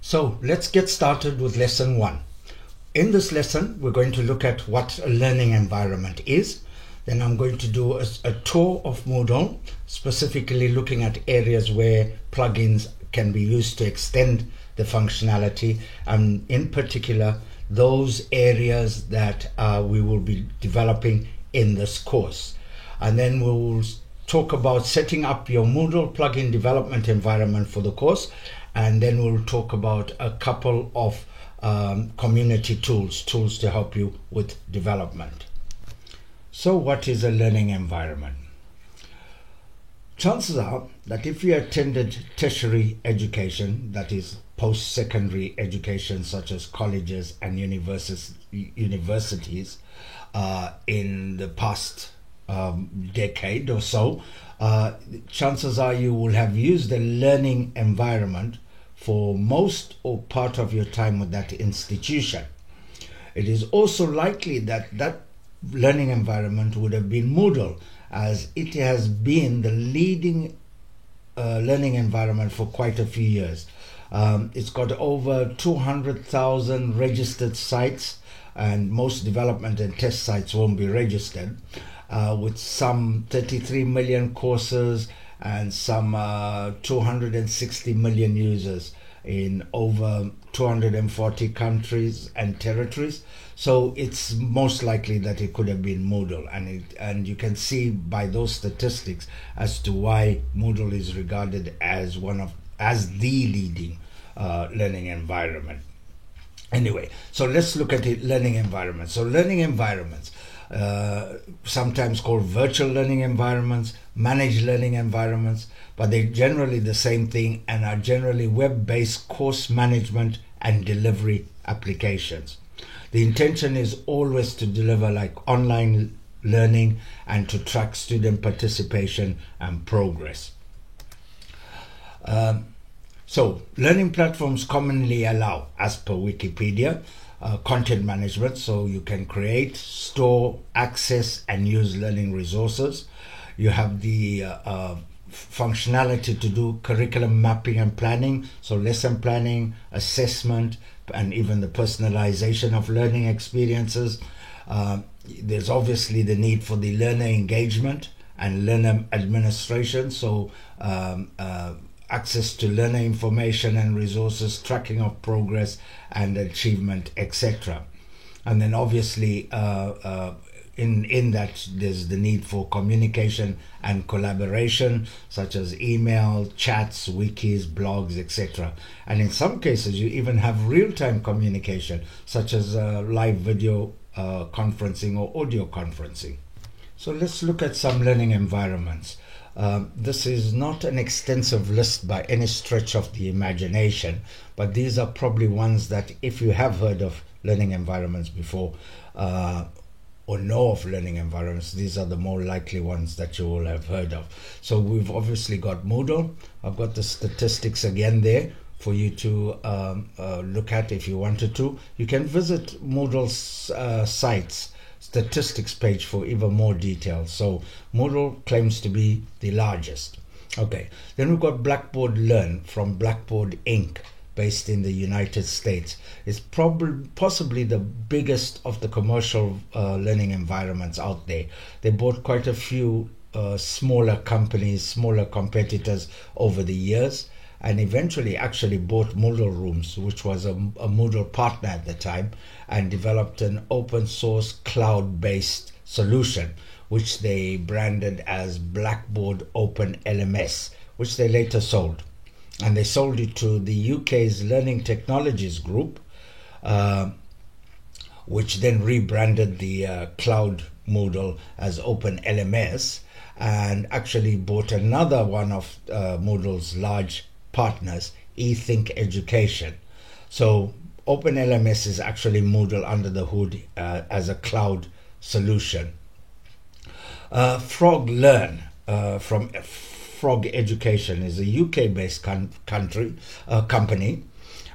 So let's get started with lesson 1. In this lesson, we're going to look at what a learning environment is. Then I'm going to do a tour of Moodle, specifically looking at areas where plugins can be used to extend the functionality, and in particular, those areas that we will be developing in this course. And then we'll talk about setting up your Moodle plugin development environment for the course. And then we'll talk about a couple of community tools to help you with development. So what is a learning environment? Chances are that if you attended tertiary education, that is post-secondary education such as colleges and universities in the past decade or so, chances are you will have used a learning environment for most or part of your time with that institution. It is also likely that that learning environment would have been Moodle, as it has been the leading learning environment for quite a few years. It's got over 200,000 registered sites, and most development and test sites won't be registered, with some 33 million courses and some 260 million users in over 240 countries and territories. So it's most likely that it could have been Moodle, and you can see by those statistics as to why Moodle is regarded as the leading learning environment. Anyway, so let's look at it, learning environments. So learning environments, sometimes called virtual learning environments, managed learning environments, but they're generally the same thing and are generally web-based course management and delivery applications. The intention is always to deliver like online learning and to track student participation and progress. So learning platforms commonly allow, as per Wikipedia, content management, so you can create, store, access and use learning resources. You have the functionality to do curriculum mapping and planning, so lesson planning, assessment, and even the personalization of learning experiences. There's obviously the need for the learner engagement and learner administration, so access to learner information and resources, tracking of progress and achievement, etc. And then obviously in that there's the need for communication and collaboration, such as email, chats, wikis, blogs, etc. And in some cases you even have real-time communication, such as live video conferencing or audio conferencing. So let's look at some learning environments. This is not an extensive list by any stretch of the imagination, but these are probably ones that, if you have heard of learning environments before or know of learning environments, these are the more likely ones that you will have heard of. So we've obviously got Moodle. I've got the statistics again there for you to look at if you wanted to. You can visit Moodle's sites statistics page for even more details. So Moodle claims to be the largest. Okay, then we've got Blackboard Learn from Blackboard Inc., based in the United States. It's possibly the biggest of the commercial learning environments out there. They bought quite a few smaller companies, smaller competitors over the years, and eventually actually bought Moodle Rooms, which was a Moodle partner at the time, and developed an open source cloud-based solution, which they branded as Blackboard Open LMS, which they later sold. And they sold it to the UK's Learning Technologies Group, which then rebranded the cloud Moodle as Open LMS, and actually bought another one of Moodle's large partners, eThink Education. So Open LMS is actually Moodle under the hood as a cloud solution. Frog Learn from Frog Education is a UK-based company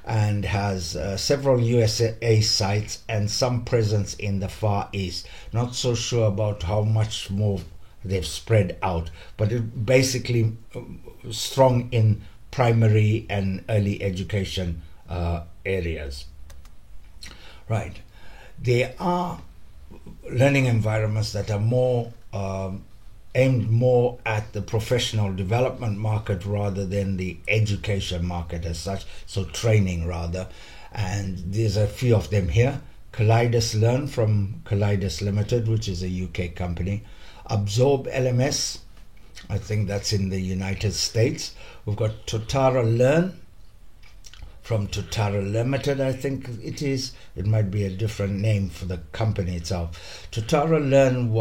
and has several USA sites and some presence in the Far East. Not so sure about how much more they've spread out, but it basically strong in primary and early education areas. Right. There are learning environments that are more aimed more at the professional development market rather than the education market as such, so training rather. And there's a few of them here. Kaleidos Learn from Kaleidos Limited, which is a UK company. Absorb LMS, I think that's in the United States. We've got Totara Learn from Totara Limited, I think it is. It might be a different name for the company itself. Totara Learn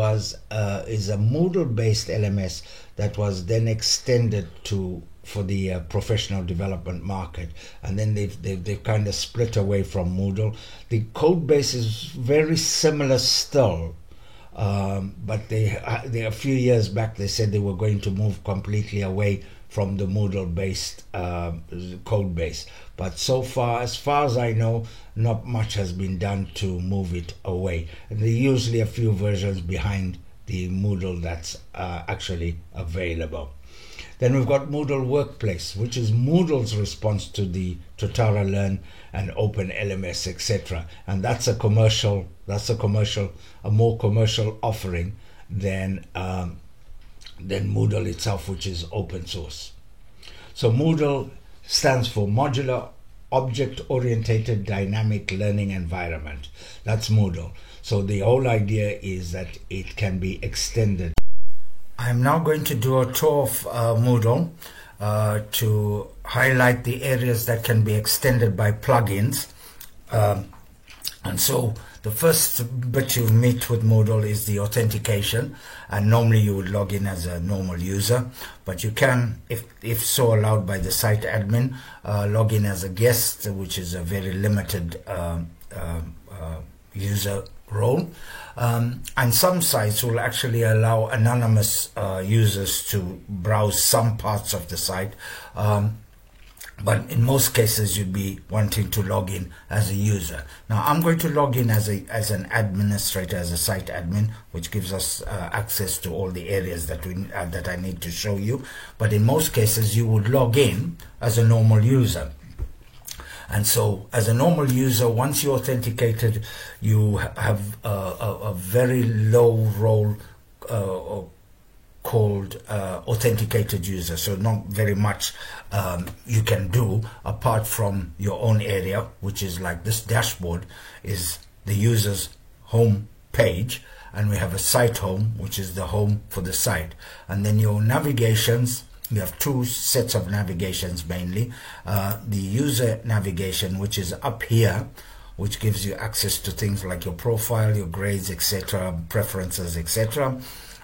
is a Moodle-based LMS that was then extended for the professional development market, and then they've kind of split away from Moodle. The code base is very similar still, but they a few years back they said they were going to move completely away from the Moodle-based code base. But so far, as far as I know, not much has been done to move it away. And there are usually a few versions behind the Moodle that's actually available. Then we've got Moodle Workplace, which is Moodle's response to the Totara Learn and Open LMS, etc. And that's a more commercial offering than Moodle itself, which is open source. So Moodle stands for Modular Object-Oriented Dynamic Learning Environment. That's Moodle. So the whole idea is that it can be extended. I'm now going to do a tour of Moodle to highlight the areas that can be extended by plugins. And so the first bit you meet with Moodle is the authentication, and normally you would log in as a normal user, but you can, if so allowed by the site admin, log in as a guest, which is a very limited user role. And some sites will actually allow anonymous users to browse some parts of the site. But in most cases, you'd be wanting to log in as a user. Now, I'm going to log in as an administrator, as a site admin, which gives us access to all the areas that that I need to show you. But in most cases, you would log in as a normal user. And so, as a normal user, once you're authenticated, you have a very low role called authenticated user, so not very much you can do apart from your own area, which is like this dashboard is the user's home page, and we have a site home, which is the home for the site, and then your navigations. You have two sets of navigations mainly. The user navigation, which is up here, which gives you access to things like your profile, your grades, etc., preferences, etc.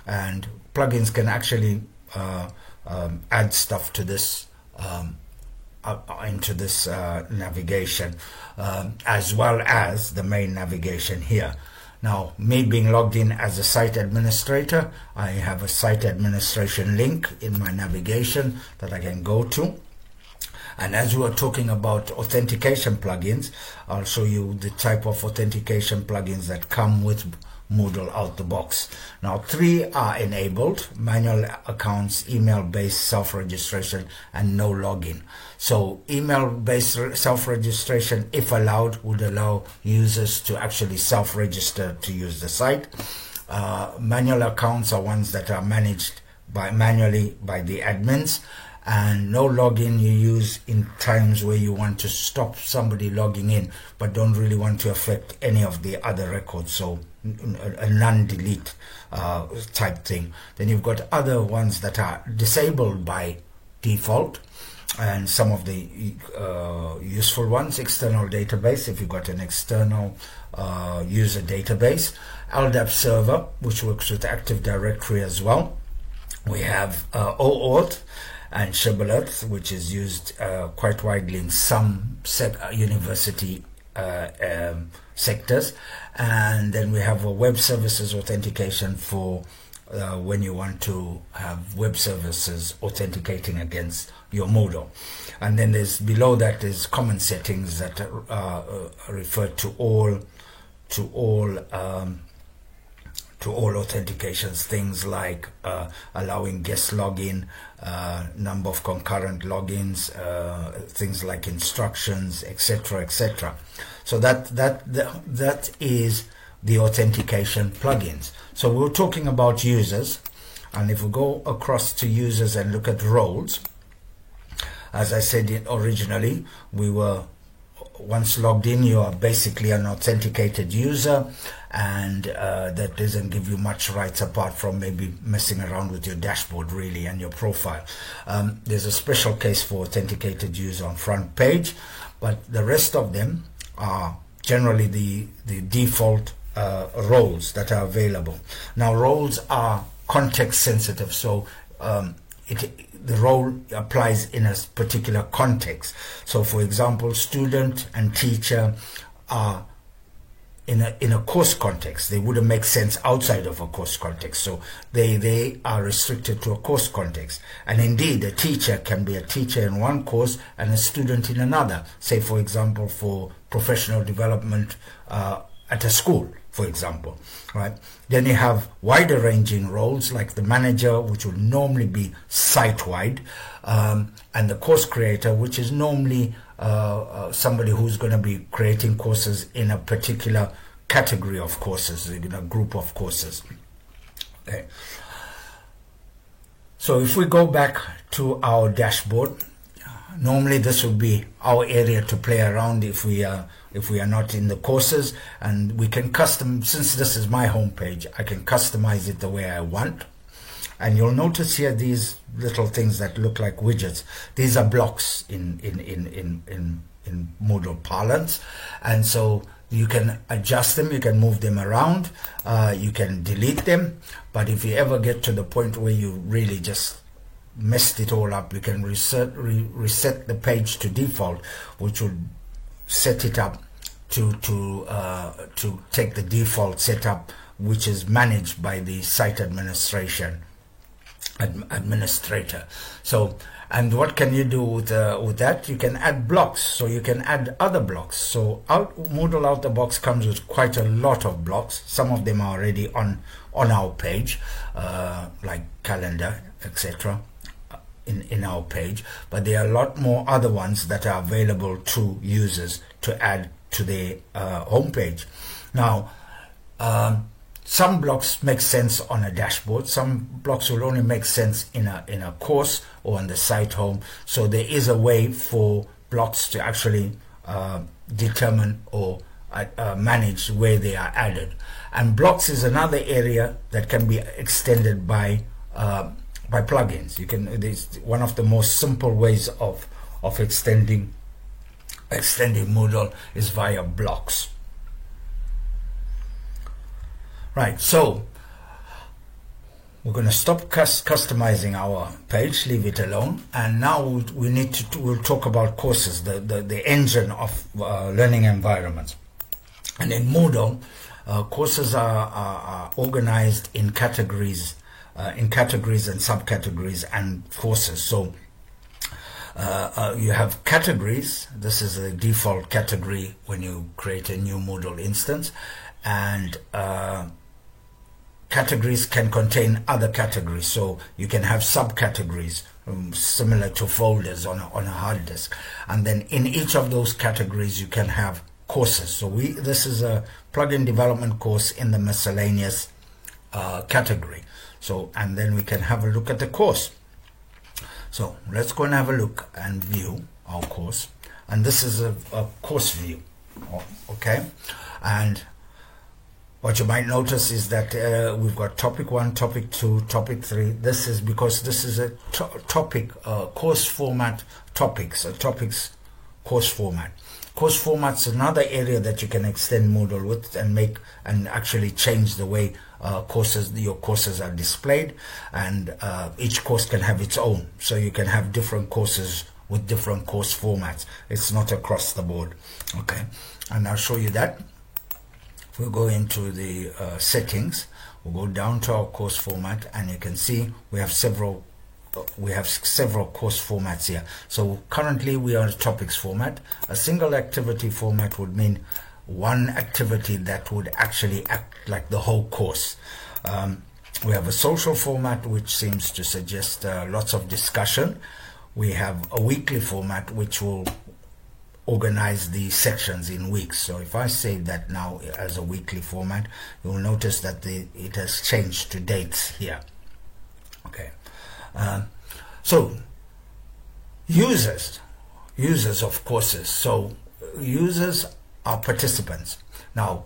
And plugins can actually add stuff to this into this navigation, as well as the main navigation here. Now, me being logged in as a site administrator, I have a site administration link in my navigation that I can go to. And as we are talking about authentication plugins, I'll show you the type of authentication plugins that come with Moodle out the box. Now, 3 are enabled: manual accounts, email-based self-registration, and no login. So email-based self-registration, if allowed, would allow users to actually self-register to use the site. Manual accounts are ones that are managed manually by the admins, and no login you use in times where you want to stop somebody logging in but don't really want to affect any of the other records, so a non-delete type thing. Then you've got other ones that are disabled by default, and some of the useful ones: external database, if you've got an external user database; LDAP server, which works with Active Directory as well. We have OAuth and Shibboleth, which is used quite widely in some university sectors. And then we have a web services authentication for when you want to have web services authenticating against your Moodle. And then there's below that is common settings that all authentications, things like allowing guest login, number of concurrent logins, things like instructions, etc., etc. So that is the authentication plugins. So we're talking about users, and if we go across to users and look at roles, as I said originally, we were once logged in, you are basically an authenticated user, and that doesn't give you much rights apart from maybe messing around with your dashboard really and your profile. There's a special case for authenticated user on front page, but the rest of them are generally the default roles that are available. Now roles are context sensitive, so the role applies in a particular context. So for example, student and teacher are in a course context. They wouldn't make sense outside of a course context, so they are restricted to a course context. And indeed, a teacher can be a teacher in one course and a student in another, say for example for professional development at a school, for example, right? Then you have wider ranging roles like the manager, which will normally be site-wide, and the course creator, which is normally somebody who's going to be creating courses in a particular category of courses, in a group of courses. Okay. So if we go back to our dashboard, normally this would be our area to play around if we are not in the courses, and we can since this is my home page, I can customize it the way I want. And you'll notice here these little things that look like widgets. These are blocks in Moodle parlance, and so you can adjust them, you can move them around, you can delete them. But if you ever get to the point where you really just messed it all up, you can reset the page to default, which would set it up to take the default setup, which is managed by the site administrator. So, and what can you do with that? You can add blocks, so you can add other blocks. So Moodle out the box comes with quite a lot of blocks. Some of them are already on our page, like calendar, etc. in our page, but there are a lot more other ones that are available to users to add to their home page. Now, some blocks make sense on a dashboard, some blocks will only make sense in a course or on the site home. So there is a way for blocks to actually determine or manage where they are added. And blocks is another area that can be extended by plugins. It's one of the most simple ways of extending Moodle is via blocks. Right, so we're going to stop customizing our page, leave it alone, and now we'll talk about courses, the engine of learning environments. And in Moodle, courses are organized in categories and subcategories and courses. So you have categories. This is a default category when you create a new Moodle instance, and categories can contain other categories, so you can have subcategories similar to folders on a hard disk, and then in each of those categories you can have courses. So this is a plugin development course in the miscellaneous category. So, and then we can have a look at the course. So let's go and have a look and view our course, and this is a course view. Okay, and what you might notice is that we've got topic 1, topic 2, topic 3. This is because this is a topic course format topics, a topics course format. Course format's another area that you can extend Moodle with and make and actually change the way your courses are displayed, and each course can have its own. So you can have different courses with different course formats. It's not across the board. Okay, and I'll show you that. We'll go into the settings, we'll go down to our course format, and you can see we have several course formats here. So currently we are in topics format. A single activity format would mean one activity that would actually act like the whole course. We have a social format, which seems to suggest lots of discussion. We have a weekly format, which will organize the sections in weeks. So if I save that now as a weekly format, you'll notice that it has changed to dates here. Okay. So users of courses. So users are participants. Now,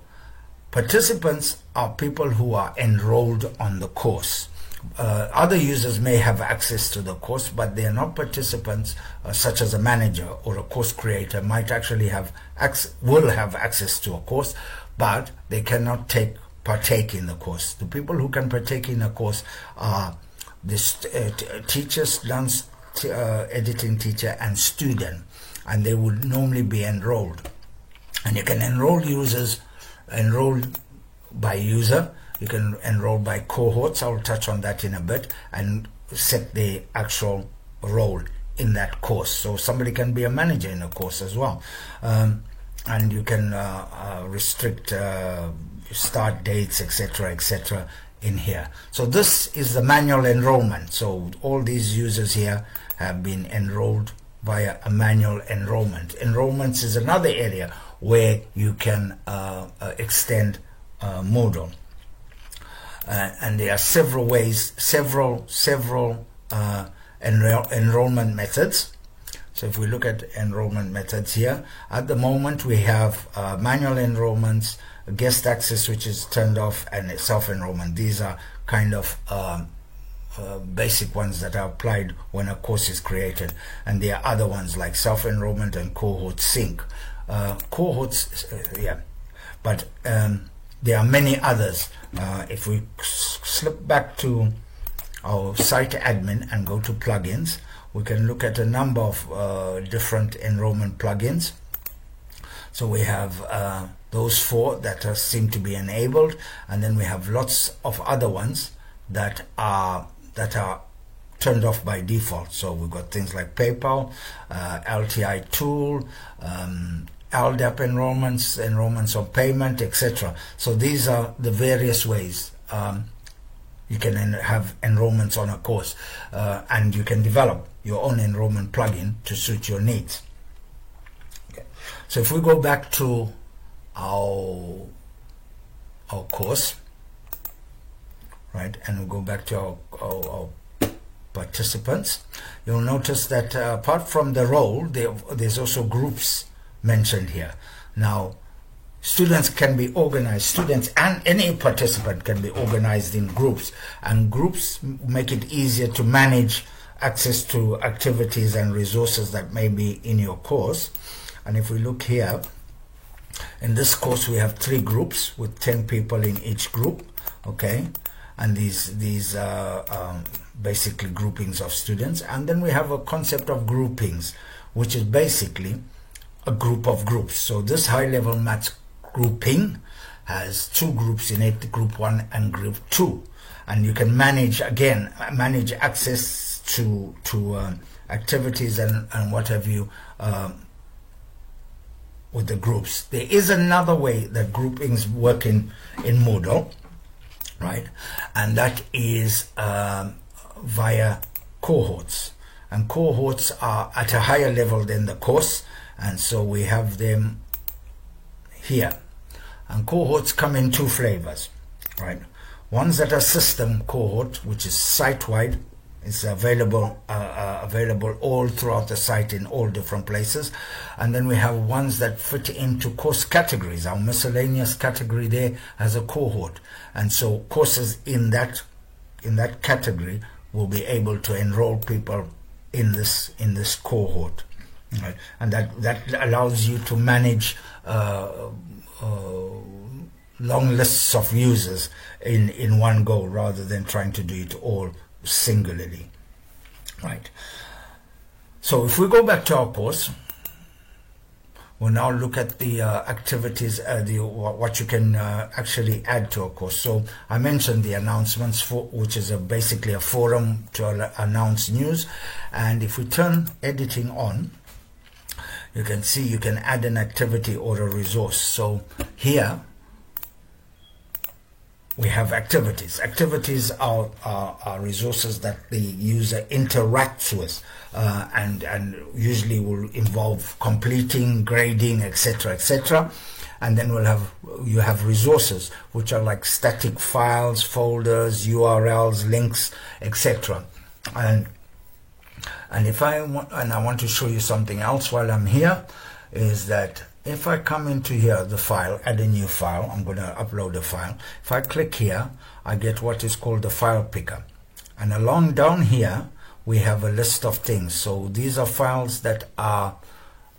participants are people who are enrolled on the course. Other users may have access to the course, but they are not participants, such as a manager or a course creator might actually will have access to a course, but they cannot partake in the course. The people who can partake in a course are the teacher, dance editing teacher, and student, and they would normally be enrolled. And you can enroll users, enrolled by user. You can enroll by cohorts. I'll touch on that in a bit, and set the actual role in that course. So somebody can be a manager in a course as well. And you can restrict start dates, etc., in here. So this is the manual enrollment. So all these users here have been enrolled via a manual enrollment. Enrollments is another area where you can extend Moodle. And there are several ways, several enrollment methods. So if we look at enrollment methods here, at the moment we have manual enrollments, guest access, which is turned off, and self-enrollment. These are kind of basic ones that are applied when a course is created, and there are other ones like self-enrollment and cohort sync. Cohorts, yeah, but there are many others. If we slip back to our site admin and go to plugins, we can look at a number of different enrollment plugins. So we have those 4 that seem to be enabled, and then we have lots of other ones that are turned off by default. So we've got things like PayPal, LTI tool, LDAP enrollments on payment, etc. So these are the various ways you can have enrollments on a course, and you can develop your own enrollment plugin to suit your needs. Okay. So if we go back to our course, right, and we go back to our participants, you'll notice that apart from the role, there's also groups mentioned here. Now, students can be organized, students and any participant can be organized in groups, and groups make it easier to manage access to activities and resources that may be in your course. And if we look here, in this course we have 3 groups with 10 people in each group, okay, and these are basically groupings of students. And then we have a concept of groupings, which is basically a group of groups. So this high-level maths grouping has 2 groups in it, group 1 and group 2, and you can manage access to activities and what have you with the groups. There is another way that groupings work in Moodle, right, and that is via cohorts, and cohorts are at a higher level than the course, and so we have them here. And cohorts come in 2 flavors, right? Ones that are system cohort, which is site-wide. It's available all throughout the site in all different places. And then we have ones that fit into course categories. Our miscellaneous category there has a cohort, and so courses in that category will be able to enroll people in this cohort. Right. And that allows you to manage long lists of users in one go, rather than trying to do it all singularly, right? So if we go back to our course, we'll now look at the activities, what you can actually add to a course. So I mentioned the announcements, which is basically a forum to announce news. And if we turn editing on, you can see you can add an activity or a resource. So here we have activities. Activities are resources that the user interacts with, and usually will involve completing, grading, etc., etc. And then you have resources, which are like static files, folders, URLs, links, etc. And if I want to show you something else while I'm here, is that if I come into here, the file, add a new file, I'm going to upload a file. If I click here, I get what is called the file picker. And along down here, we have a list of things. So these are files that are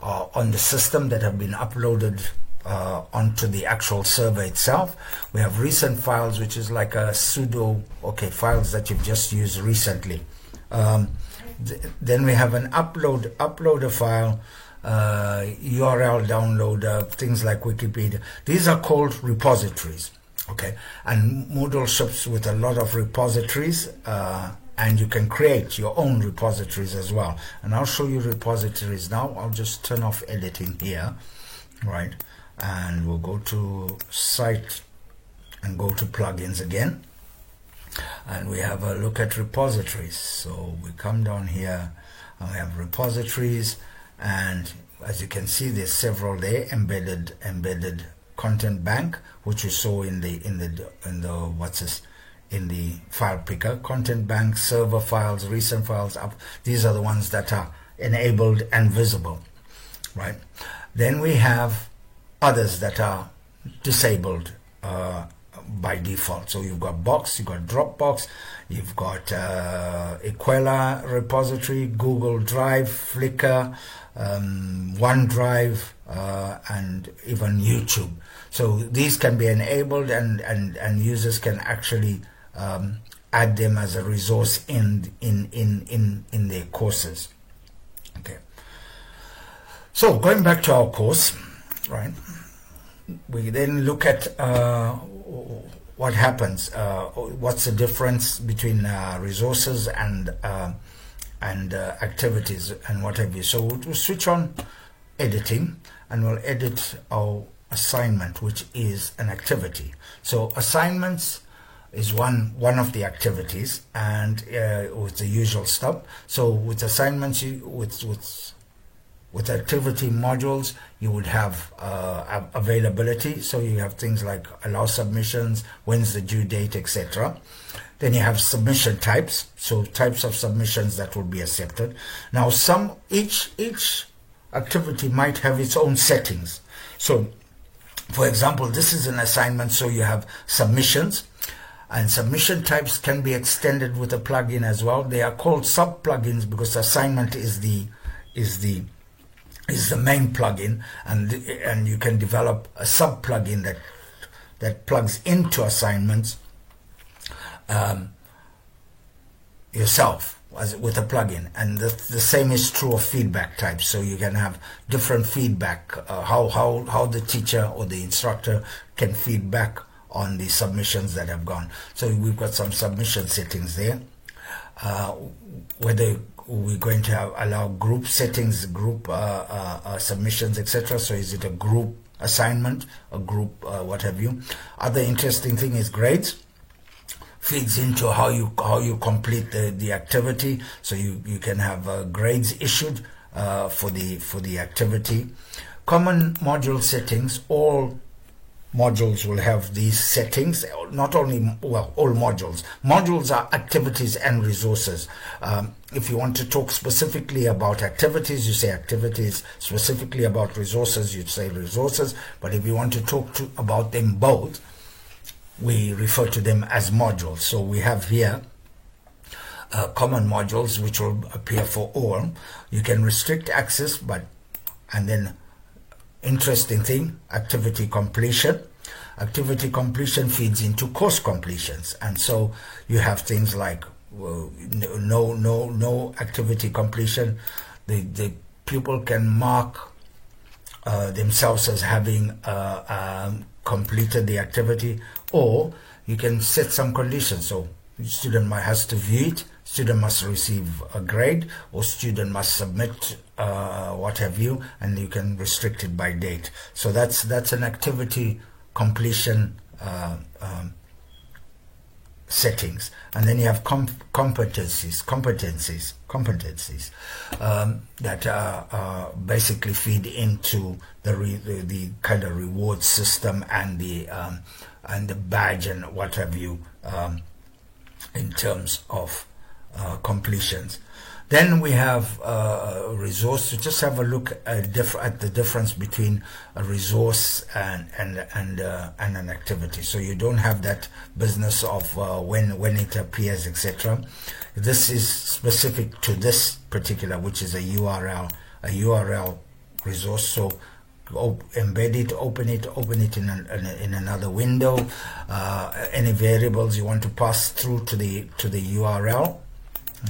on the system that have been uploaded onto the actual server itself. We have recent files, which is like a pseudo, files that you've just used recently. Then we have an uploader file, URL downloader, things like Wikipedia. These are called repositories. And Moodle ships with a lot of repositories, and you can create your own repositories as well. And I'll show you repositories now. I'll just turn off editing here, right? And we'll go to Site and go to Plugins again. And we have a look at repositories. So we come down here and we have repositories, and as you can see, there's several there. Embedded content bank, which you saw in the file picker. Content bank, server files, recent files up. These are the ones that are enabled and visible, right? Then we have others that are disabled by default. So you've got Box, you've got Dropbox, you've got Equella repository, Google Drive, Flickr, OneDrive, and even YouTube. So these can be enabled, and users can actually add them as a resource in their courses. So going back to our course, right? We then look at what happens. What's the difference between resources and activities and what have you. So we'll switch on editing, and we'll edit our assignment, which is an activity. So assignments is one of the activities, and with the usual stuff. So with assignments, with activity modules, you would have availability. So you have things like allow submissions, when's the due date, etc. Then you have submission types, so types of submissions that will be accepted. Now each activity might have its own settings. So for example, this is an assignment, so you have submissions, and submission types can be extended with a plugin as well. They are called sub plugins because assignment is the main plugin, and you can develop a sub plugin that plugs into assignments yourself with a plugin. And the same is true of feedback types. So you can have different feedback, how the teacher or the instructor can feedback on the submissions that have gone. So we've got some submission settings there. Whether we're going to allow group settings, group submissions, etc. So is it a group assignment, a group what have you. Other interesting thing is grades. Feeds into how you complete the activity. So you can have grades issued for the activity. Common module settings. All modules will have these settings. Not only, well, all modules. Modules are activities and resources. If you want to talk specifically about activities, you say activities. Specifically about resources, you'd say resources. But if you want to talk about them both, we refer to them as modules. So we have here common modules, which will appear for all. You can restrict access, and then interesting thing, activity completion. Activity completion feeds into course completions, and so you have things like no activity completion. The pupil can mark themselves as having completed the activity, or you can set some conditions. So student has to view it, student must receive a grade, or student must submit what have you, and you can restrict it by date. So that's an activity completion settings, and then you have competencies that basically feed into the kind of reward system and the badge and what have you, in terms of completions. Then we have a resource. To just have a look at the difference between a resource and an activity. So you don't have that business of when it appears, etc. This is specific to this particular, which is a URL resource. So embed it, open it in another window. Any variables you want to pass through to the URL.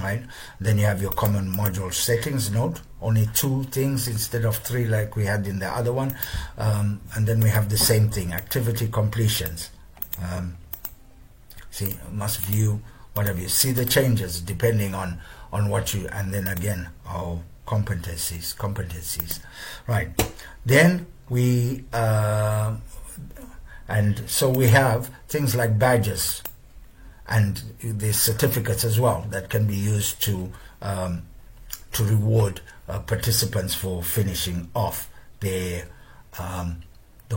Right, then you have your common module settings. Note only 2 things instead of 3 like we had in the other one, and then we have the same thing, activity completions. See, must view whatever you see the changes depending on what you, and then again our competencies. Right, then we and so we have things like badges and the certificates as well that can be used to reward participants for finishing off the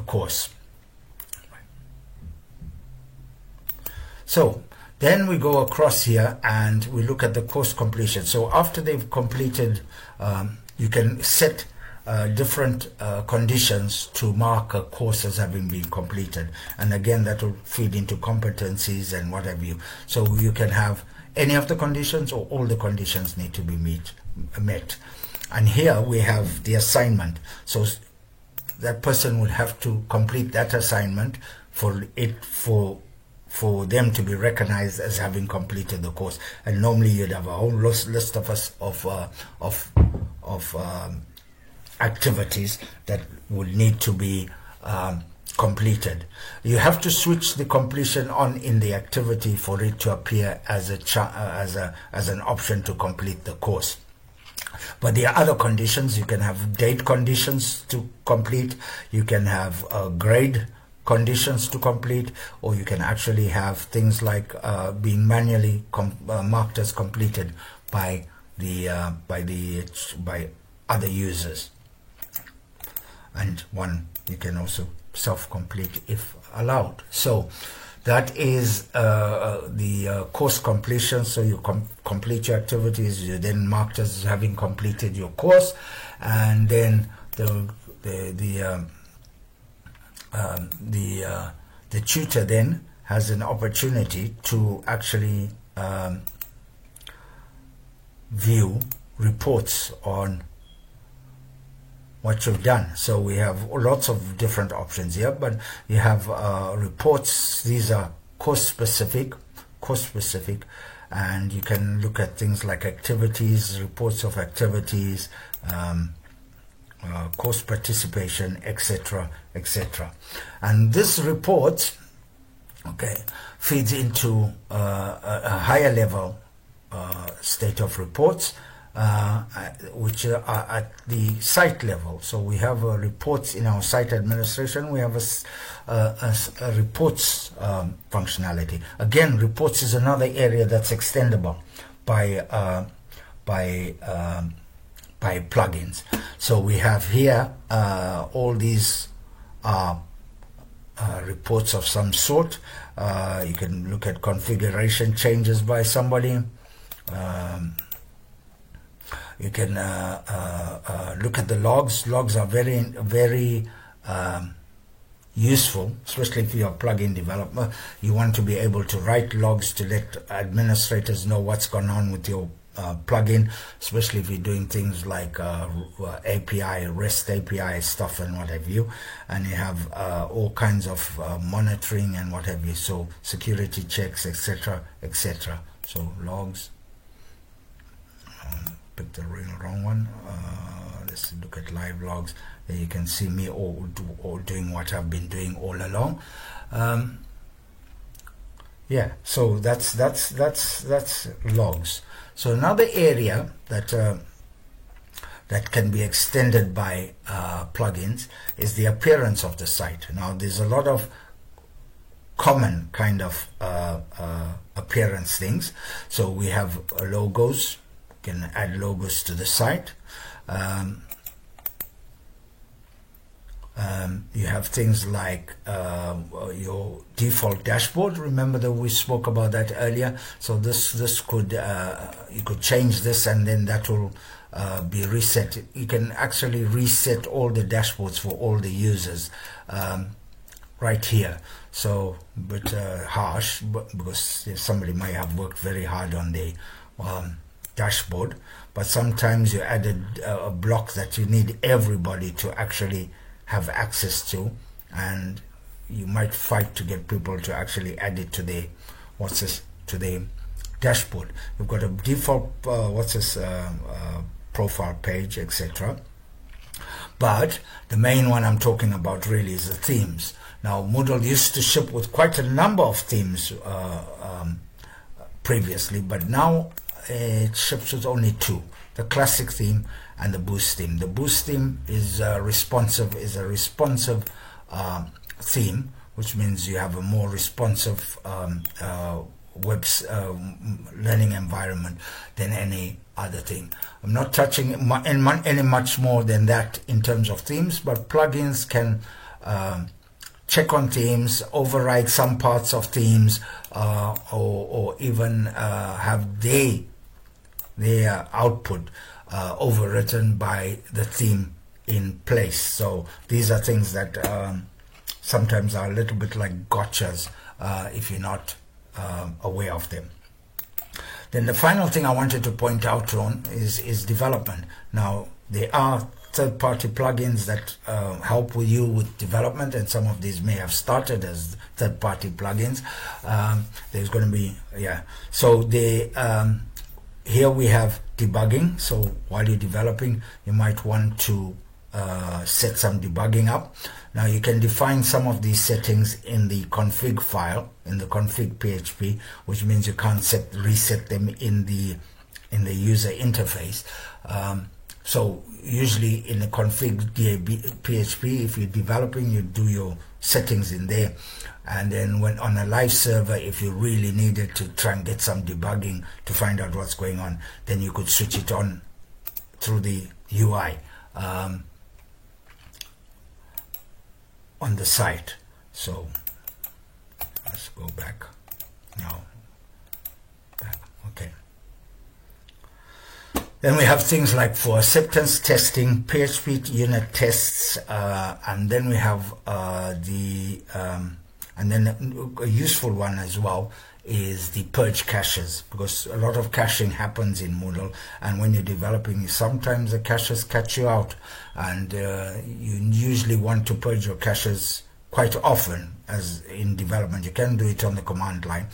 course. So then we go across here and we look at the course completion. So after they've completed, you can set different conditions to mark a course as having been completed, and again that will feed into competencies and what have you. So you can have any of the conditions or all the conditions need to be met. And here we have the assignment. So that person would have to complete that assignment for for them to be recognized as having completed the course. And normally you'd have a whole list of activities that would need to be completed. You have to switch the completion on in the activity for it to appear as an option to complete the course. But there are other conditions. You can have date conditions to complete, you can have grade conditions to complete, or you can actually have things like being manually marked as completed by other users. And one you can also self-complete if allowed. So that is the course completion. So you complete your activities, you're then marked as having completed your course, and then the tutor then has an opportunity to actually view reports on what you've done. So we have lots of different options here, but you have reports. These are course specific, and you can look at things like activities, reports of activities, course participation, etc., etc. And this report, okay, feeds into a higher level state of reports, which are at the site level. So we have reports in our site administration. We have a reports functionality. Again, reports is another area that's extendable by plugins. So we have here all these reports of some sort. You can look at configuration changes by somebody. You can look at the logs. Logs are very useful, especially if you're a plugin developer. You want to be able to write logs to let administrators know what's going on with your plugin, especially if you're doing things like API, REST API stuff and what have you, and you have all kinds of monitoring and what have you, so security checks, etc., etc. So logs, pick the wrong one. Let's look at live logs. There you can see me all doing what I've been doing all along. Yeah, so that's logs. So another area that can be extended by plugins is the appearance of the site. Now there's a lot of common kind of appearance things. So we have logos. You can add logos to the site. You have things like your default dashboard. Remember that we spoke about that earlier. So this could you could change this, and then that will be reset. You can actually reset all the dashboards for all the users right here. So a bit harsh, because somebody might have worked very hard on the dashboard, but sometimes you added a block that you need everybody to actually have access to, and you might fight to get people to actually add it to the to the dashboard. You've got a default profile page, etc. But the main one I'm talking about really is the themes. Now, Moodle used to ship with quite a number of themes previously, but now it ships with only two: the classic theme and the Boost theme. The Boost theme is a responsive theme, which means you have a more responsive learning environment than any other theme. I'm not touching any much more than that in terms of themes, but plugins can check on themes, override some parts of themes, or even have their output overwritten by the theme in place. So these are things that sometimes are a little bit like gotchas if you're not aware of them. Then the final thing I wanted to point out on is development. Now, there are third-party plugins that help with you with development, and some of these may have started as third-party plugins. There's going to be, so here we have debugging. So while you're developing, you might want to set some debugging up. Now you can define some of these settings in the config file, in the config PHP, which means you can't reset them in the user interface. So usually in the config PHP, if you're developing, you do your settings in there. And then when on a live server, if you really needed to try and get some debugging to find out what's going on, then you could switch it on through the UI on the site. So let's go back now. Okay. Then we have things like for acceptance testing, PHP unit tests, and then we have and then a useful one as well is the purge caches, because a lot of caching happens in Moodle, and when you're developing, sometimes the caches catch you out, and you usually want to purge your caches quite often. As in development, you can do it on the command line,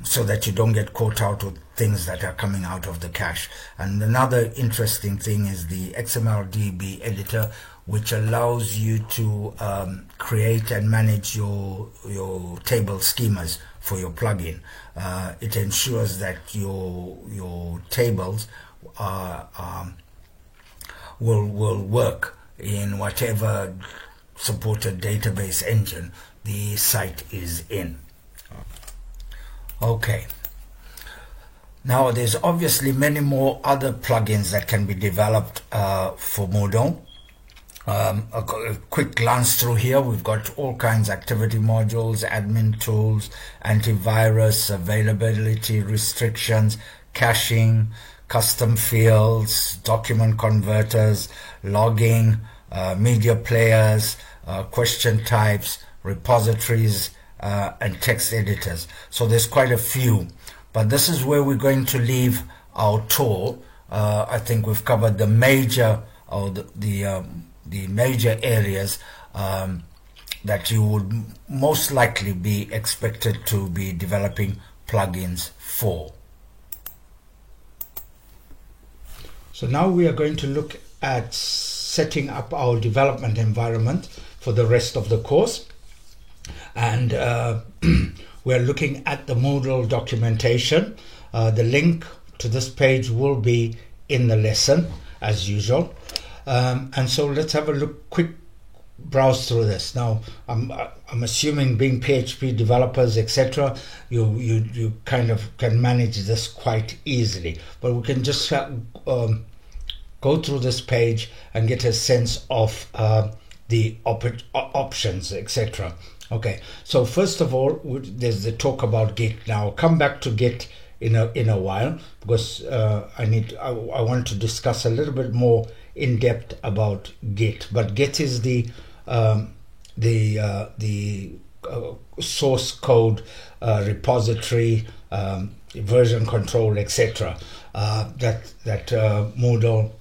so that you don't get caught out with things that are coming out of the cache. And another interesting thing is the XMLDB editor, which allows you to create and manage your table schemas for your plugin. It ensures that your tables will work in whatever supported database engine the site is in. Okay. Now there's obviously many more other plugins that can be developed for Moodle. A quick glance through here, we've got all kinds of activity modules, admin tools, antivirus, availability restrictions, caching, custom fields, document converters, logging, media players, question types, repositories, and text editors. So there's quite a few, but this is where we're going to leave our tour. I think we've covered the major, or the major areas that you would most likely be expected to be developing plugins for. So now we are going to look at setting up our development environment for the rest of the course, and we're looking at the Moodle documentation. The link to this page will be in the lesson as usual. And so let's have a quick browse through this. Now, I'm assuming, being PHP developers, etc., you kind of can manage this quite easily. But we can just go through this page and get a sense of the options, etc. Okay, so first of all, there's the talk about Git. Now, I'll come back to Git in a while, because I want to discuss a little bit more in depth about Git. But Git is the source code repository, version control, etc. that Moodle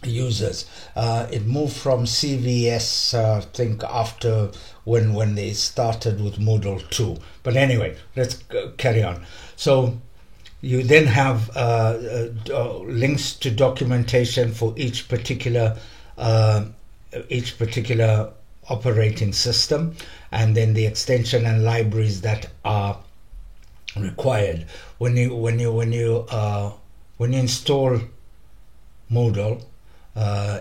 uses. It moved from CVS, I think, after when they started with Moodle 2. But anyway, let's carry on. So you then have links to documentation for each particular operating system, and then the extension and libraries that are required. When you install Moodle,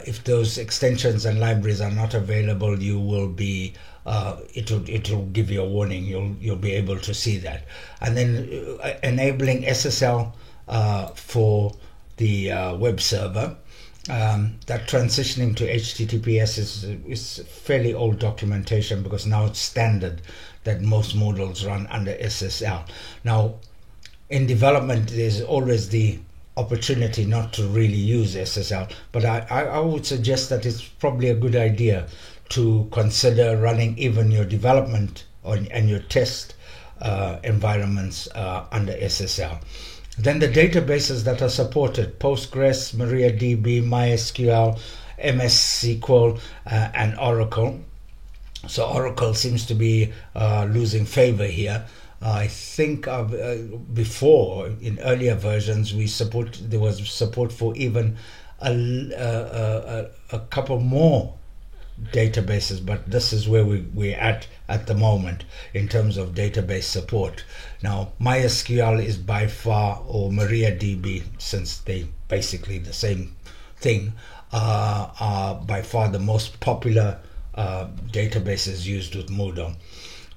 if those extensions and libraries are not available, you will be it'll give you a warning. You'll be able to see that. And then enabling SSL for the web server. That transitioning to HTTPS is fairly old documentation, because now it's standard that most Moodles run under SSL. Now, in development, there's always the opportunity not to really use SSL, but I would suggest that it's probably a good idea to consider running even your development and your test environments under SSL. Then the databases that are supported: Postgres, MariaDB, MySQL, MS SQL, and Oracle. So Oracle seems to be losing favor here. I think before, in earlier versions, there was support for even a couple more databases, but this is where we're at the moment in terms of database support. Now, MySQL is by far, or MariaDB, since they basically the same thing, are by far the most popular databases used with Moodle.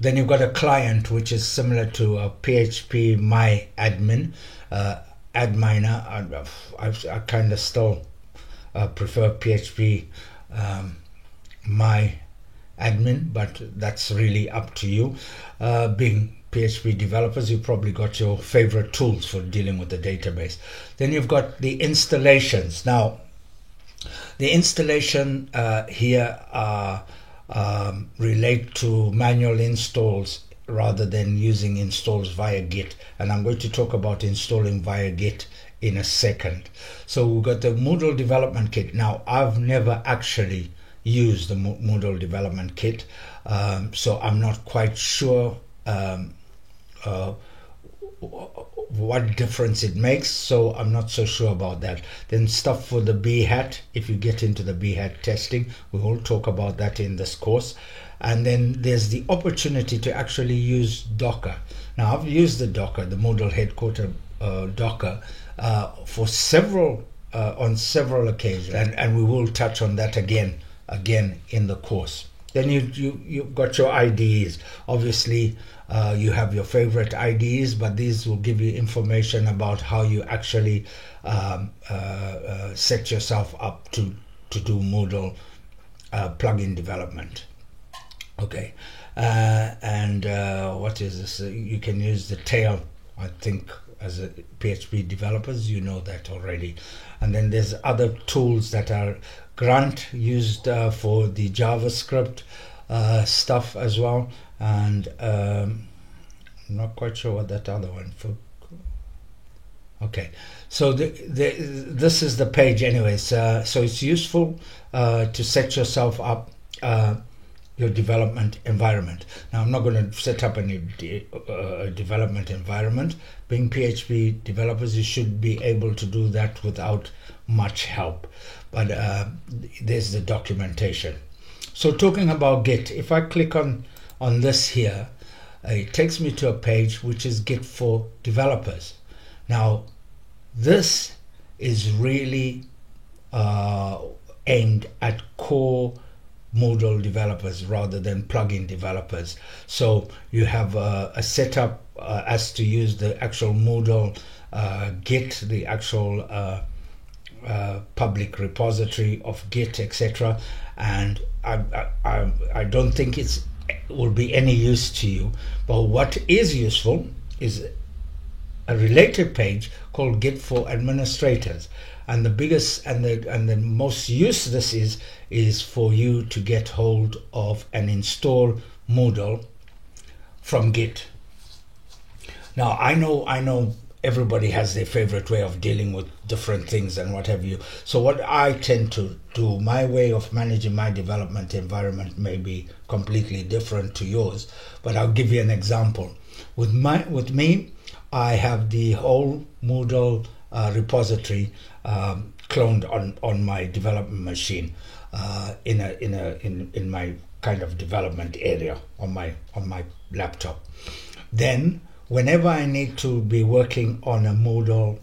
Then you've got a client which is similar to a PHP MyAdmin, Adminer. I kind of still prefer PHP MyAdmin, but that's really up to you. Being PHP developers, you've probably got your favorite tools for dealing with the database. Then you've got the installations. Now, the installation here relate to manual installs rather than using installs via Git, and I'm going to talk about installing via Git in a second. So we've got the Moodle Development Kit. Now, I've never actually used the Moodle Development Kit, so I'm not quite sure what difference it makes, so I'm not so sure about that. Then stuff for the Behat, if you get into the Behat testing, we will talk about that in this course. And then there's the opportunity to actually use Docker. Now, I've used the Docker, the Moodle headquarter Docker, for on several occasions, and we will touch on that again in the course. Then you've got your IDEs. Obviously, you have your favorite IDEs, but these will give you information about how you actually set yourself up to do Moodle plugin development. Okay, and what is this? You can use the tail, I think, as a PHP developers, you know that already. And then there's other tools that are Grunt, used for the JavaScript stuff as well, and I'm not quite sure what that other one for. Okay, so this is the page anyways. So it's useful to set yourself up your development environment. Now, I'm not going to set up any development environment. Being PHP developers, you should be able to do that without much help. But there's the documentation. So talking about Git, if I click on this here, it takes me to a page which is Git for developers. Now, this is really aimed at core Moodle developers rather than plugin developers. So you have a setup as to use the actual Moodle Git, the actual public repository of Git, etc. And I don't think it will be any use to you. But what is useful is a related page called Git for Administrators. And the biggest and the most use this is for you to get hold of and install Moodle from Git. Now I know everybody has their favorite way of dealing with different things and what have you. So what I tend to do, my way of managing my development environment may be completely different to yours, but I'll give you an example. With me, I have the whole Moodle repository cloned on my development machine in my kind of development area on my laptop. Then whenever I need to be working on a Moodle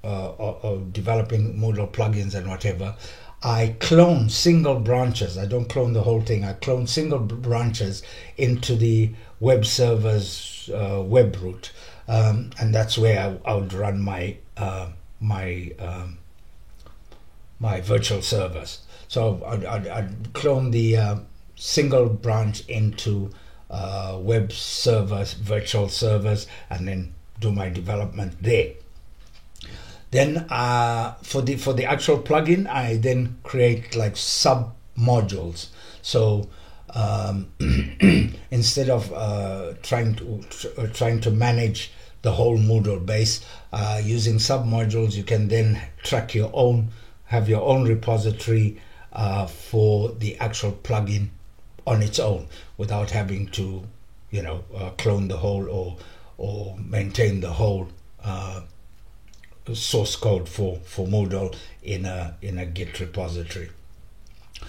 or developing Moodle plugins and whatever, I clone single branches. I don't clone the whole thing. I clone single branches into the web server's web root, and that's where I would run my my virtual servers. So I'd clone the single branch into web servers, virtual servers, and then do my development there. Then for the actual plugin, I then create like sub modules. So instead of trying to manage the whole Moodle base using sub modules, you can then have your own repository for the actual plugin on its own, without having to clone the whole or maintain the whole source code for Moodle in a Git repository.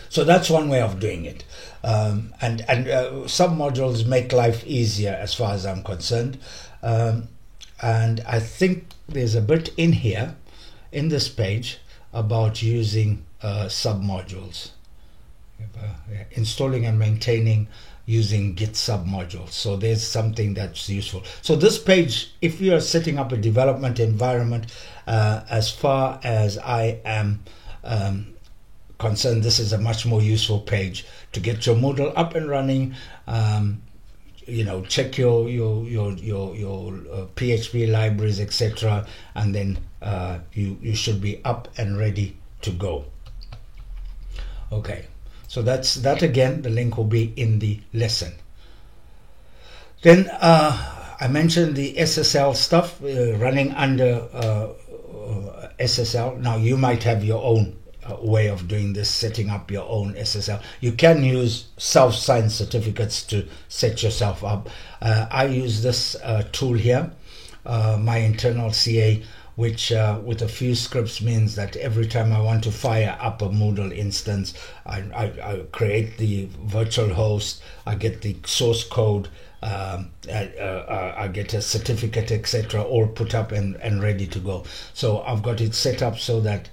So that's one way of doing it, and submodules make life easier as far as I'm concerned, and I think there's a bit in here in this page about using submodules, installing and maintaining using Git submodules. So there's something that's useful. So this page, if you are setting up a development environment, as far as I am concerned, this is a much more useful page to get your Moodle up and running. Check your PHP libraries, etc., and then you should be up and ready to go. Okay, so that's that. Again, the link will be in the lesson. Then I mentioned the SSL stuff running under SSL. Now you might have your own way of doing this, setting up your own SSL. You can use self-signed certificates to set yourself up. I use this tool here, my internal CA, which with a few scripts means that every time I want to fire up a Moodle instance, I create the virtual host, I get the source code, I get a certificate, etc., all put up and ready to go. So I've got it set up so that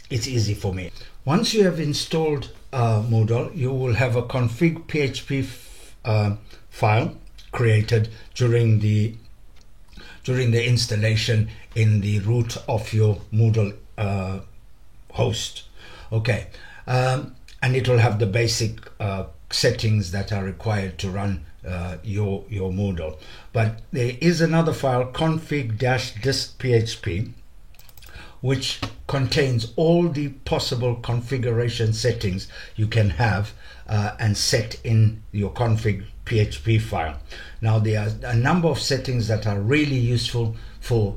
it's easy for me. Once you have installed Moodle, you will have a config PHP file created during the installation in the root of your Moodle host. Okay, and it will have the basic settings that are required to run your Moodle. But there is another file, config-disk.php, which contains all the possible configuration settings you can have and set in your config PHP file. Now there are a number of settings that are really useful for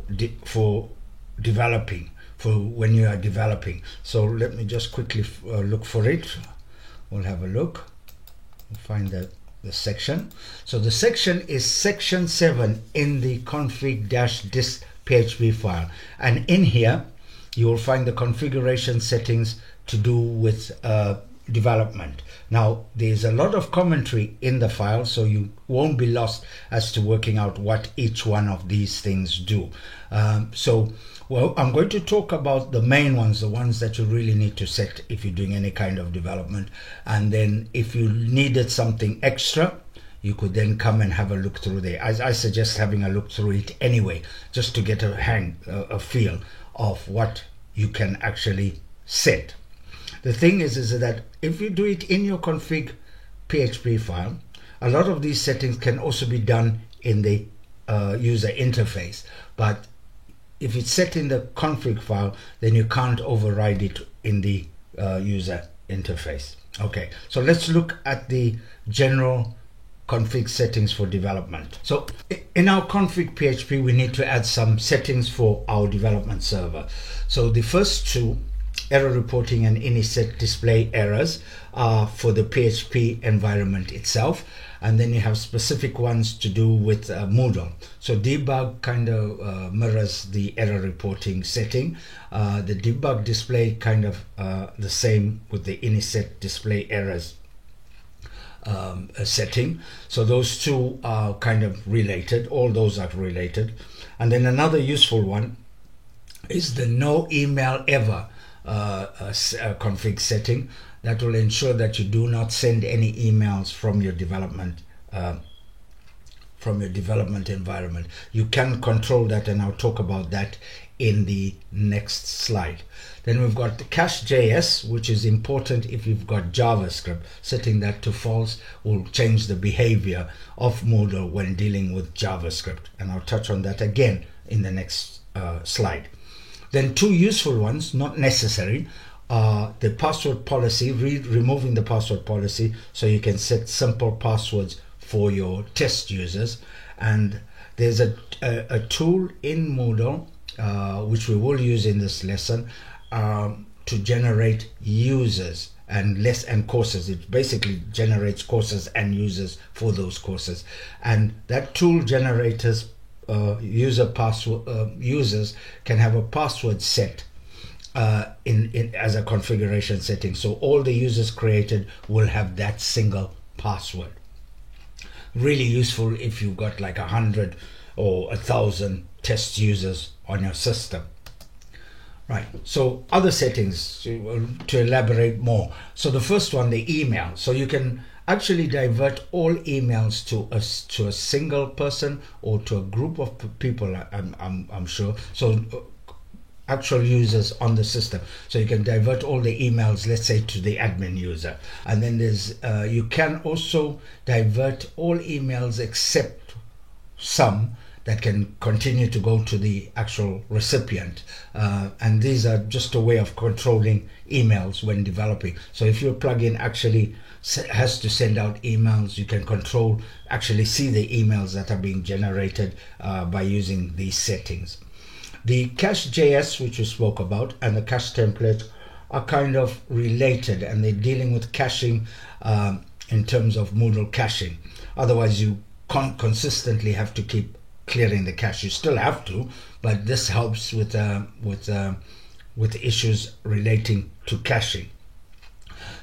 developing, for when you are developing. So let me just quickly look for it. We'll have a look. We'll find the section. So the section is section 7 in the config-disk PHP file, and in here you will find the configuration settings to do with development. Now there's a lot of commentary in the file, so you won't be lost as to working out what each one of these things do. So Well, I'm going to talk about the main ones, the ones that you really need to set if you're doing any kind of development. And then if you needed something extra, you could then come and have a look through there. I suggest having a look through it anyway, just to get a feel of what you can actually set. The thing is that if you do it in your config PHP file, a lot of these settings can also be done in the user interface. But if it's set in the config file, then you can't override it in the user interface. Okay, so let's look at the general config settings for development. So in our config PHP, we need to add some settings for our development server. So the first two, error reporting and init display errors, are for the PHP environment itself. And then you have specific ones to do with Moodle. So debug kind of mirrors the error reporting setting. The debug display kind of the same with the init display errors setting. So those two are kind of related. All those are related. And then another useful one is the no email ever config setting. That will ensure that you do not send any emails from your development environment. You can control that, and I'll talk about that in the next slide. Then we've got the cache.js, which is important if you've got JavaScript. Setting that to false will change the behavior of Moodle when dealing with JavaScript, and I'll touch on that again in the next slide. Then two useful ones, not necessary, are the password policy, removing the password policy so you can set simple passwords for your test users. And there's a tool in Moodle which we will use in this lesson to generate users and courses. It basically generates courses and users for those courses, and that tool generators users can have a password set in as a configuration setting. So all the users created will have that single password. Really useful if you've got like 100 or 1,000 test users on your system. Right, so other settings to elaborate more. So the first one, the email. So you can actually divert all emails to a single person or to a group of people, I'm sure. So actual users on the system. So you can divert all the emails, let's say, to the admin user. And then there's you can also divert all emails except some that can continue to go to the actual recipient. And these are just a way of controlling emails when developing. So if your plugin actually has to send out emails, you can actually see the emails that are being generated by using these settings. The cache.js, which we spoke about, and the cache template are kind of related, and they're dealing with caching in terms of Moodle caching. Otherwise, you can't consistently have to keep clearing the cache. You still have to, but this helps with issues relating to caching.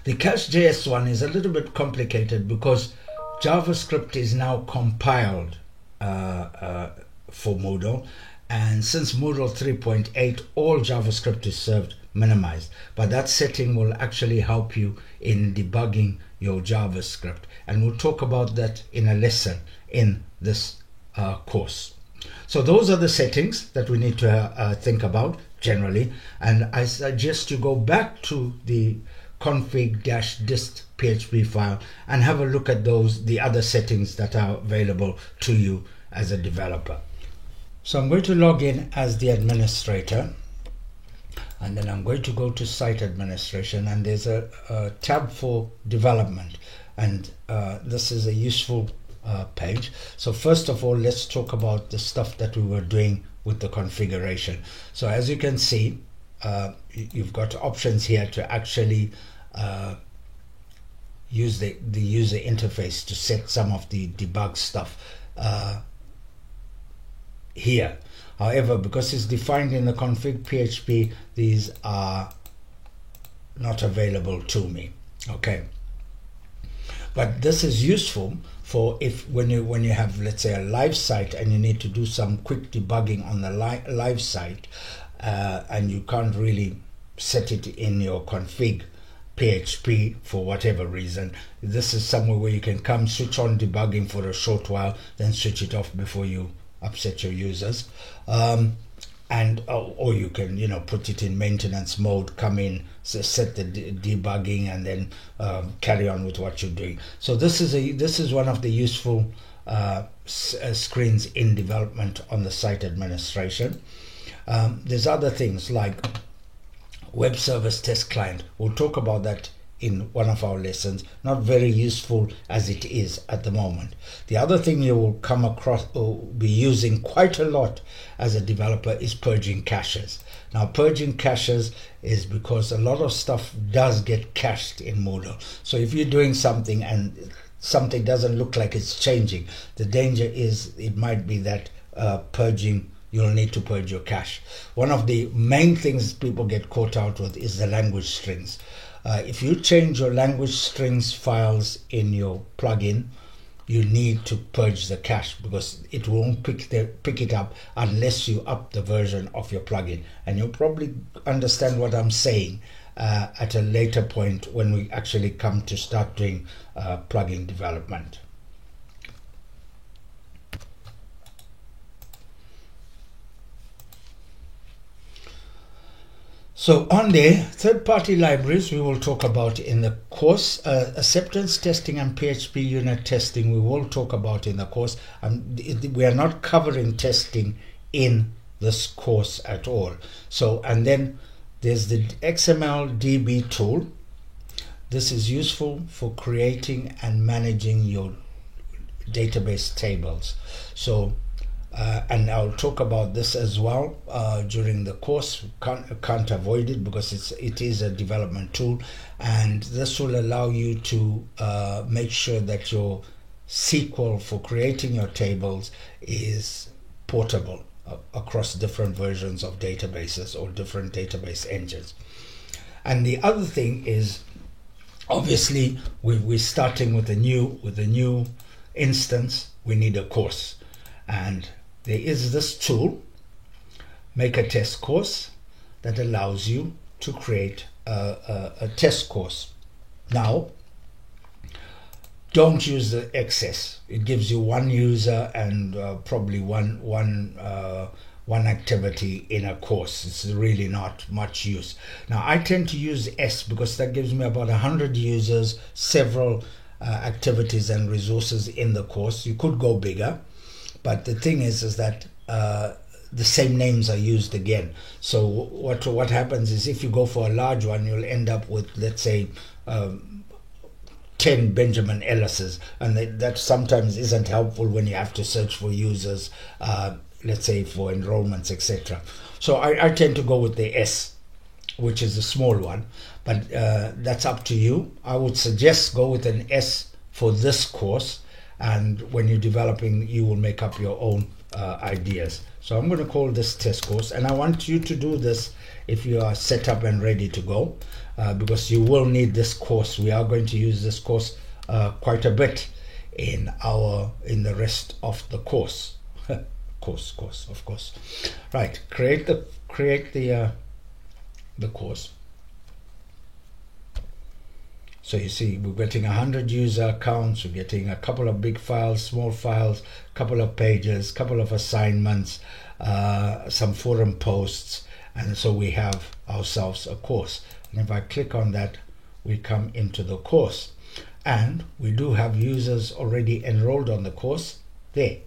The cache.js one is a little bit complicated because JavaScript is now compiled for Moodle, and since Moodle 3.8, all JavaScript is served minimized. But that setting will actually help you in debugging your JavaScript, and we'll talk about that in a lesson in this course. So those are the settings that we need to think about generally, and I suggest you go back to the config-dist PHP file and have a look at the other settings that are available to you as a developer. So I'm going to log in as the administrator, and then I'm going to go to site administration, and there's a tab for development, and this is a useful page. So first of all, let's talk about the stuff that we were doing with the configuration. So as you can see, you've got options here to actually use the user interface to set some of the debug stuff here. However, because it's defined in the config PHP, these are not available to me. Okay, but this is useful for when you have, let's say, a live site and you need to do some quick debugging on the live site. and you can't really set it in your config PHP for whatever reason. This is somewhere where you can come switch on debugging for a short while, then switch it off before you upset your users. Or you can put it in maintenance mode, come in, set the debugging, and then carry on with what you're doing. So this is one of the useful screens in development on the site administration. There's other things like web service test client. We'll talk about that in one of our lessons. Not very useful as it is at the moment. The other thing you will come across or be using quite a lot as a developer is purging caches. Now, purging caches is because a lot of stuff does get cached in Moodle. So if you're doing something and something doesn't look like it's changing, the danger is it might be that you'll need to purge your cache. One of the main things people get caught out with is the language strings. If you change your language strings files in your plugin, you need to purge the cache because it won't pick it up unless you up the version of your plugin. And you'll probably understand what I'm saying at a later point when we actually come to start doing plugin development. So on there, third-party libraries we will talk about in the course. Acceptance testing and PHP unit testing we will talk about in the course. We are not covering testing in this course at all. So, and then there's the XML DB tool. This is useful for creating and managing your database tables. So and I'll talk about this as well during the course. Can't avoid it because it is a development tool, and this will allow you to make sure that your SQL for creating your tables is portable across different versions of databases or different database engines. And the other thing is, obviously, we're starting with a new instance. We need a course, and there is this tool, Make a Test Course, that allows you to create a test course. Now, don't use the excess. It gives you one user and probably one activity in a course. It's really not much use. Now, I tend to use S because that gives me about 100 users, several activities and resources in the course. You could go bigger, but the thing is that the same names are used again. So what happens is if you go for a large one, you'll end up with, let's say, 10 Benjamin Ellis's, and that sometimes isn't helpful when you have to search for users, let's say for enrollments, etc. So I tend to go with the S, which is the small one, but that's up to you. I would suggest go with an S for this course, and when you're developing, you will make up your own ideas. So I'm going to call this test course, and I want you to do this if you are set up and ready to go, because you will need this course. We are going to use this course quite a bit in the rest of the course. course, of course. Right, create the course. So you see, we're getting 100 user accounts, we're getting a couple of big files, small files, couple of pages, couple of assignments, some forum posts, and so we have ourselves a course. And if I click on that, we come into the course, and we do have users already enrolled on the course there.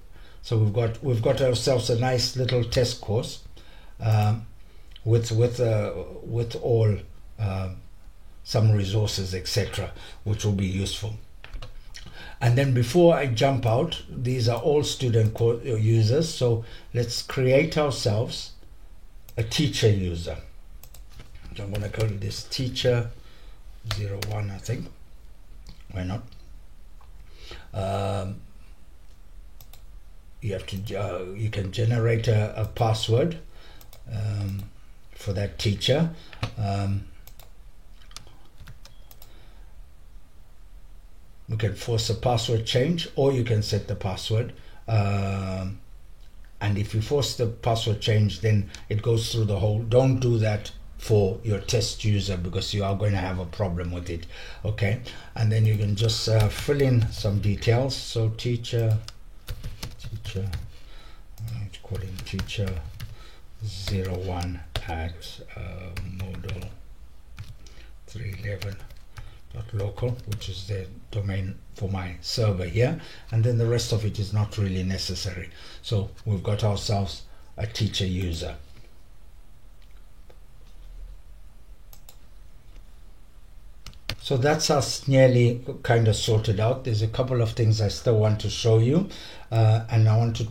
So we've got ourselves a nice little test course with all some resources, etc., which will be useful. And then before I jump out, these are all student users, so let's create ourselves a teacher user. So I'm going to call this teacher 01, I think. Why not? You can generate a password for that teacher. You can force a password change, or you can set the password and and if you force the password change, then it goes through the whole. Don't do that for your test user, because you are going to have a problem with it. Okay, and then you can just fill in some details. So teacher, let's call him teacher 01 at Moodle 311.local, which is the domain for my server here, and then the rest of it is not really necessary. So we've got ourselves a teacher user. So that's us nearly kind of sorted out. There's a couple of things I still want to show you, and I want to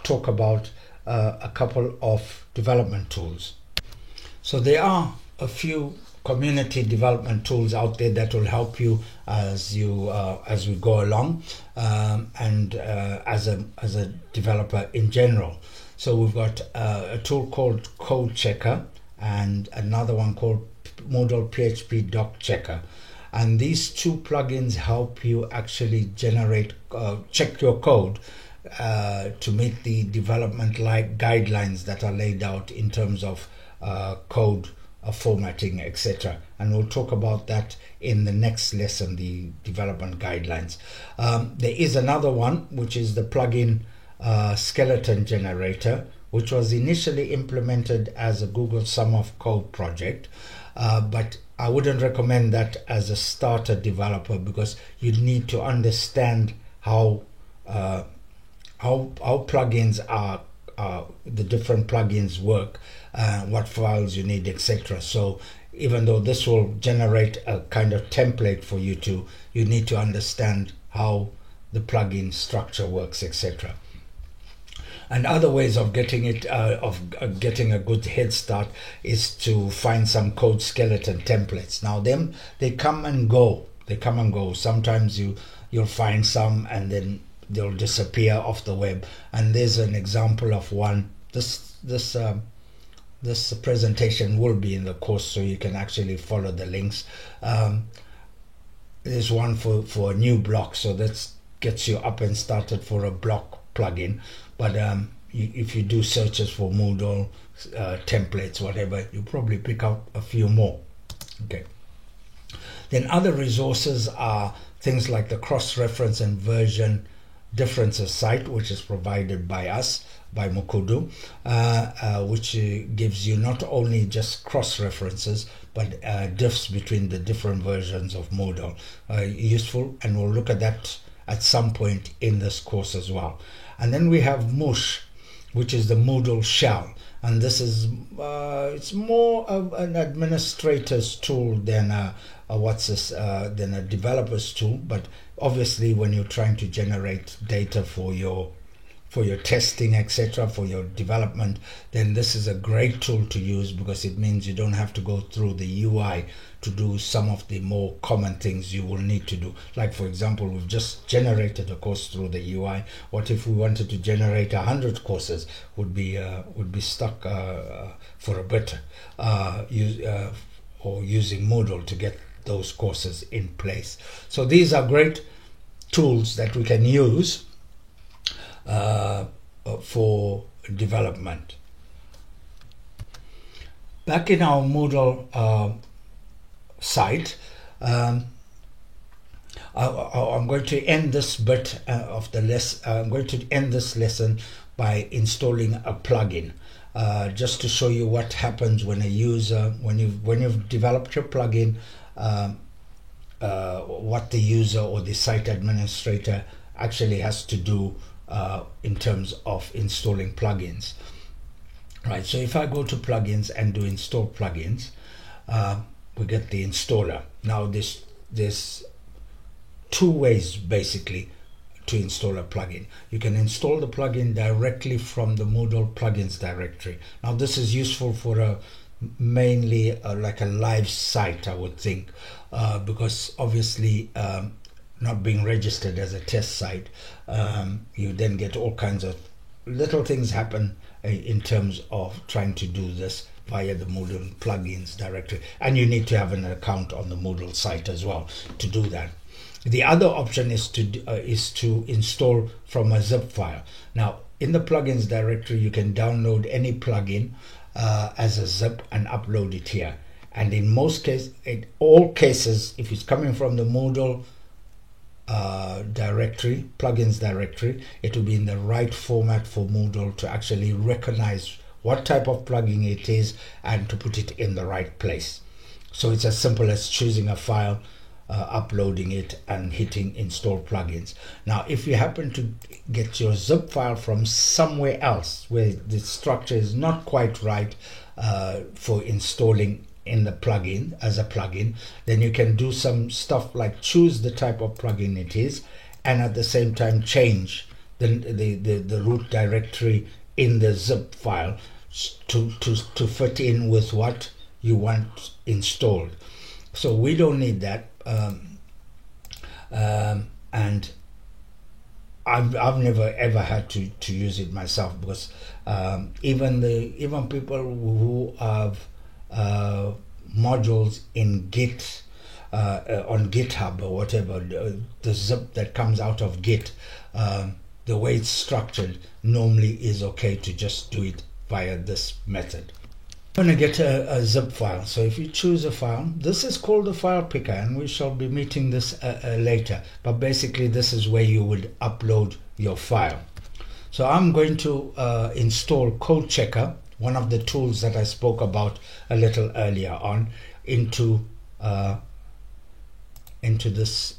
talk about a couple of development tools. So there are a few community development tools out there that will help you as we go along, and as a developer in general. So we've got a tool called Code Checker and another one called Moodle PHP Doc Checker. And these two plugins help you actually generate, check your code to meet the development guidelines that are laid out in terms of code formatting, etc. And we'll talk about that in the next lesson, the development guidelines. There is another one, which is the plugin Skeleton Generator, which was initially implemented as a Google Sum of Code project, but I wouldn't recommend that as a starter developer, because you need to understand how plugins are, the different plugins work, what files you need, etc. So even though this will generate a kind of template for you need to understand how the plugin structure works, etc. And other ways of getting it, getting a good head start, is to find some code skeleton templates. Now they come and go. Sometimes you'll find some and then they'll disappear off the web. And there's an example of one. This presentation will be in the course, so you can actually follow the links. There's one for a new block, so that gets you up and started for a block plugin. But if you do searches for Moodle templates, whatever, you probably pick up a few more. Okay. Then other resources are things like the cross-reference and version differences site, which is provided by us, by Mukudu, which gives you not only just cross-references, but diffs between the different versions of Moodle. Useful, and we'll look at that at some point in this course as well. And then we have Mush, which is the Moodle shell, and this is it's more of an administrator's tool than than a developer's tool. But obviously, when you're trying to generate data for your testing, etc., for your development, then this is a great tool to use, because it means you don't have to go through the UI to do some of the more common things you will need to do. Like, for example, we've just generated a course through the UI. What if we wanted to generate 100 courses? Would be stuck for a bit, or using Moodle to get those courses in place. So these are great tools that we can use for development. Back in our Moodle site, I'm going to end this bit of the lesson. I'm going to end this lesson by installing a plugin, just to show you what happens when a user, when you've developed your plugin, what the user or the site administrator actually has to do in terms of installing plugins. Right, so if I go to plugins and do install plugins, we get the installer. Now there's two ways basically to install a plugin. You can install the plugin directly from the Moodle plugins directory. Now this is useful for mainly like a live site, I would think, because obviously not being registered as a test site, you then get all kinds of little things happen in terms of trying to do this via the Moodle plugins directory, and you need to have an account on the Moodle site as well to do that. The other option is to install from a zip file. Now in the plugins directory, you can download any plugin as a zip and upload it here. And in most cases, in all cases, if it's coming from the Moodle directory, plugins directory, it will be in the right format for Moodle to actually recognize what type of plugin it is and to put it in the right place. So it's as simple as choosing a file, uploading it and hitting install plugins. Now if you happen to get your zip file from somewhere else where the structure is not quite right for installing in the plugin as a plugin, then you can do some stuff like choose the type of plugin it is and at the same time change the root directory in the zip file to fit in with what you want installed. So we don't need that. And I've never ever had to use it myself, because even people who have modules in Git on GitHub or whatever, the zip that comes out of Git, the way it's structured normally is okay to just do it via this method. I'm going to get a zip file. So if you choose a file, this is called the file picker, and we shall be meeting this later, but basically this is where you would upload your file. So I'm going to install Code Checker, one of the tools that I spoke about a little earlier on, into this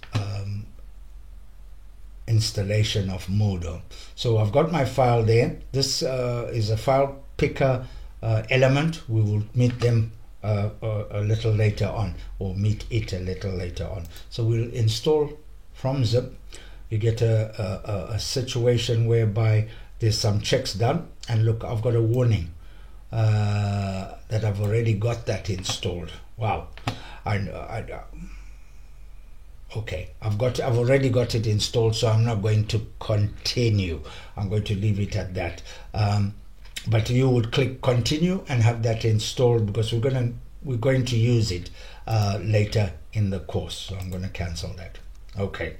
installation of Moodle. So I've got my file there. This is a file picker element. We will meet them a little later on, or meet it a little later on. So we'll install from zip. You get a situation whereby there's some checks done, and look, I've got a warning that I've already got that installed. Wow. Okay, I've already got it installed, so I'm not going to continue. I'm going to leave it at that. But you would click continue and have that installed, because we're going to use it later in the course. So I'm going to cancel that. Okay.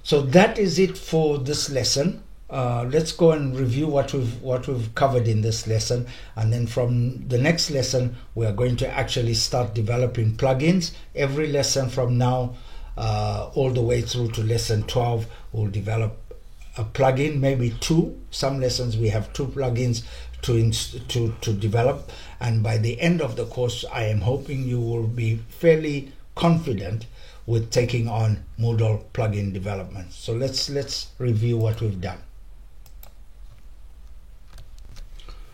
So that is it for this lesson. Let's go and review what we've covered in this lesson, and then from the next lesson we are going to actually start developing plugins. Every lesson from now all the way through to lesson 12 we'll develop a plugin, maybe two. Some lessons we have 2 plugins to develop, and by the end of the course I am hoping you will be fairly confident with taking on Moodle plugin development. So let's review what we've done.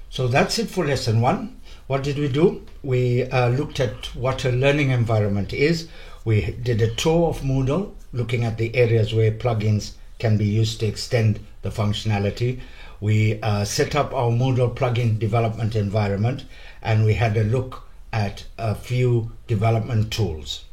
So that's it for lesson 1. What did we do? We looked at what a learning environment is. We did a tour of Moodle, looking at the areas where plugins can be used to extend the functionality. We set up our Moodle plugin development environment, and we had a look at a few development tools.